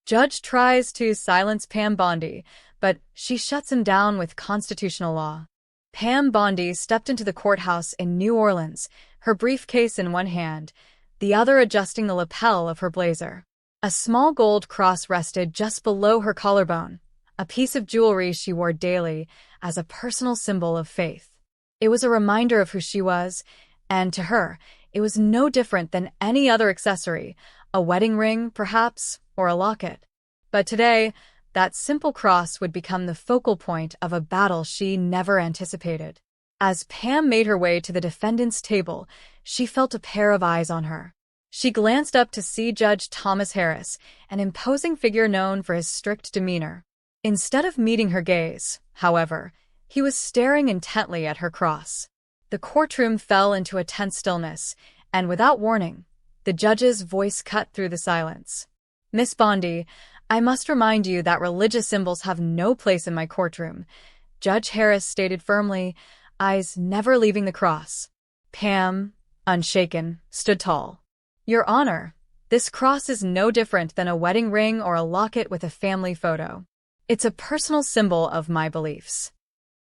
Judge tries to silence Pam Bondi, but she shuts him down with constitutional law. Pam Bondi stepped into the courthouse in New Orleans, her briefcase in one hand, the other adjusting the lapel of her blazer. A small gold cross rested just below her collarbone, a piece of jewelry she wore daily as a personal symbol of faith. It was a reminder of who she was, and to her, it was no different than any other accessory, a wedding ring, perhaps, or a locket. But today, that simple cross would become the focal point of a battle she never anticipated. As Pam made her way to the defendant's table, she felt a pair of eyes on her. She glanced up to see Judge Thomas Harris, an imposing figure known for his strict demeanor. Instead of meeting her gaze, however, he was staring intently at her cross. The courtroom fell into a tense stillness, and without warning, the judge's voice cut through the silence. "Miss Bondi, I must remind you that religious symbols have no place in my courtroom," Judge Harris stated firmly, eyes never leaving the cross. Pam, unshaken, stood tall. "Your Honor, this cross is no different than a wedding ring or a locket with a family photo. It's a personal symbol of my beliefs."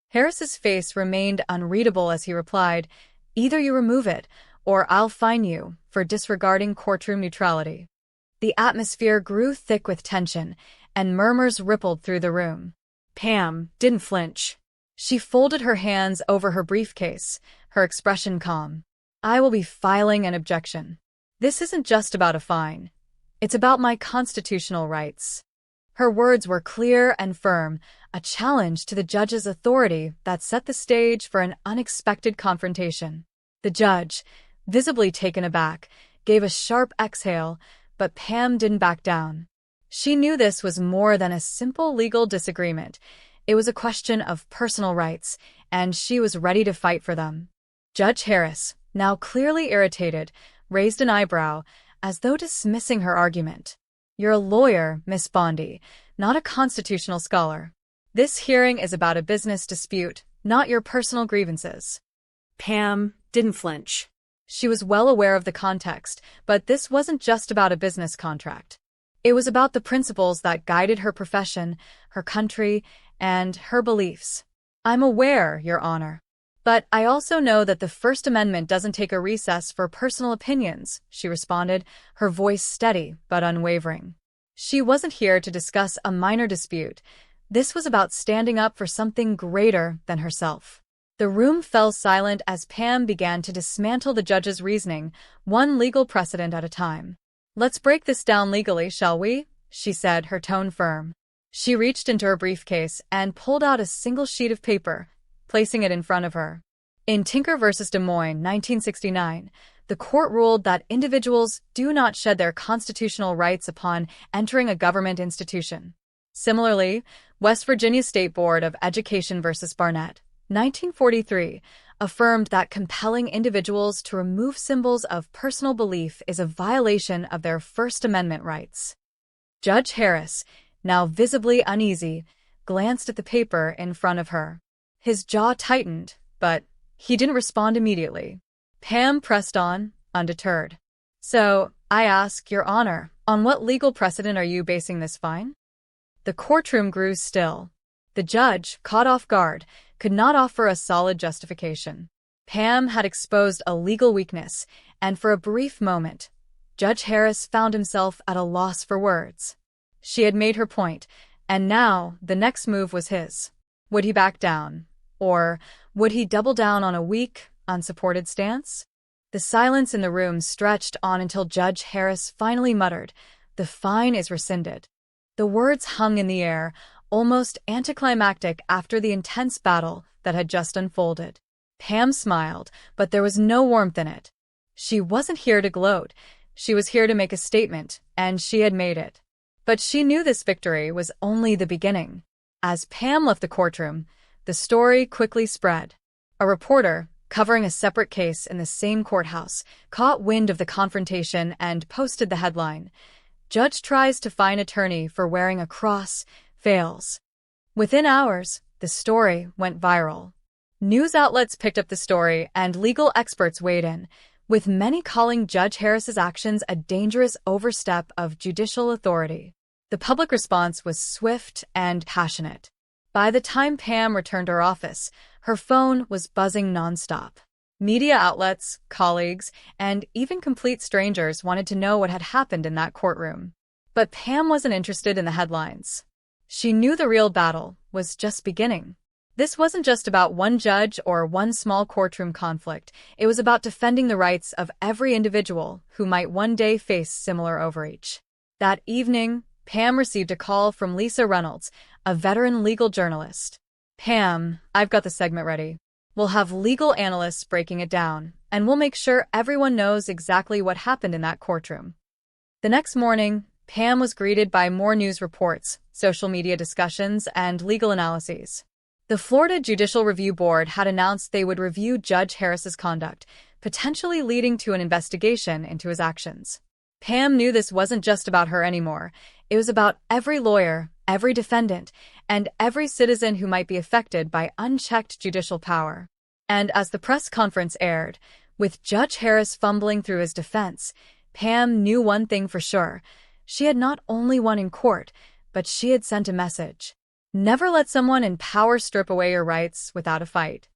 Harris's face remained unreadable as he replied, "Either you remove it, or I'll fine you for disregarding courtroom neutrality." The atmosphere grew thick with tension, and murmurs rippled through the room. Pam didn't flinch. She folded her hands over her briefcase, her expression calm. "I will be filing an objection. This isn't just about a fine. It's about my constitutional rights." Her words were clear and firm, a challenge to the judge's authority that set the stage for an unexpected confrontation. The judge, visibly taken aback, gave a sharp exhale, but Pam didn't back down. She knew this was more than a simple legal disagreement. It was a question of personal rights, and she was ready to fight for them. Judge Harris, now clearly irritated, raised an eyebrow, as though dismissing her argument. "You're a lawyer, Miss Bondi, not a constitutional scholar. This hearing is about a business dispute, not your personal grievances." Pam didn't flinch. She was well aware of the context, but this wasn't just about a business contract. It was about the principles that guided her profession, her country, and her beliefs. "I'm aware, Your Honor. But I also know that the First Amendment doesn't take a recess for personal opinions," she responded, her voice steady but unwavering. She wasn't here to discuss a minor dispute. This was about standing up for something greater than herself. The room fell silent as Pam began to dismantle the judge's reasoning, one legal precedent at a time. "Let's break this down legally, shall we?" she said, her tone firm. She reached into her briefcase and pulled out a single sheet of paper, placing it in front of her. In Tinker v. Des Moines, 1969, the court ruled that individuals do not shed their constitutional rights upon entering a government institution. Similarly, West Virginia State Board of Education v. Barnett, 1943, affirmed that compelling individuals to remove symbols of personal belief is a violation of their First Amendment rights. Judge Harris, now visibly uneasy, glanced at the paper in front of her. His jaw tightened, but he didn't respond immediately. Pam pressed on, undeterred. "So, I ask, Your Honor, on what legal precedent are you basing this fine?" The courtroom grew still. The judge, caught off guard, could not offer a solid justification. Pam had exposed a legal weakness, and for a brief moment, Judge Harris found himself at a loss for words. She had made her point, and now the next move was his. Would he back down? Or would he double down on a weak, unsupported stance? The silence in the room stretched on until Judge Harris finally muttered, "The fine is rescinded." The words hung in the air, almost anticlimactic after the intense battle that had just unfolded. Pam smiled, but there was no warmth in it. She wasn't here to gloat. She was here to make a statement, and she had made it. But she knew this victory was only the beginning. As Pam left the courtroom, the story quickly spread. A reporter, covering a separate case in the same courthouse, caught wind of the confrontation and posted the headline, "Judge tries to fine attorney for wearing a cross, fails." Within hours, the story went viral. News outlets picked up the story and legal experts weighed in, with many calling Judge Harris's actions a dangerous overstep of judicial authority. The public response was swift and passionate. By the time Pam returned to her office, her phone was buzzing nonstop. Media outlets, colleagues, and even complete strangers wanted to know what had happened in that courtroom. But Pam wasn't interested in the headlines. She knew the real battle was just beginning. This wasn't just about one judge or one small courtroom conflict. It was about defending the rights of every individual who might one day face similar overreach. That evening, Pam received a call from Lisa Reynolds, a veteran legal journalist. "Pam, I've got the segment ready. We'll have legal analysts breaking it down, and we'll make sure everyone knows exactly what happened in that courtroom." The next morning, Pam was greeted by more news reports, social media discussions, and legal analyses. The Florida Judicial Review Board had announced they would review Judge Harris's conduct, potentially leading to an investigation into his actions. Pam knew this wasn't just about her anymore. It was about every lawyer, every defendant, and every citizen who might be affected by unchecked judicial power. And as the press conference aired, with Judge Harris fumbling through his defense, Pam knew one thing for sure. She had not only won in court, but she had sent a message. Never let someone in power strip away your rights without a fight.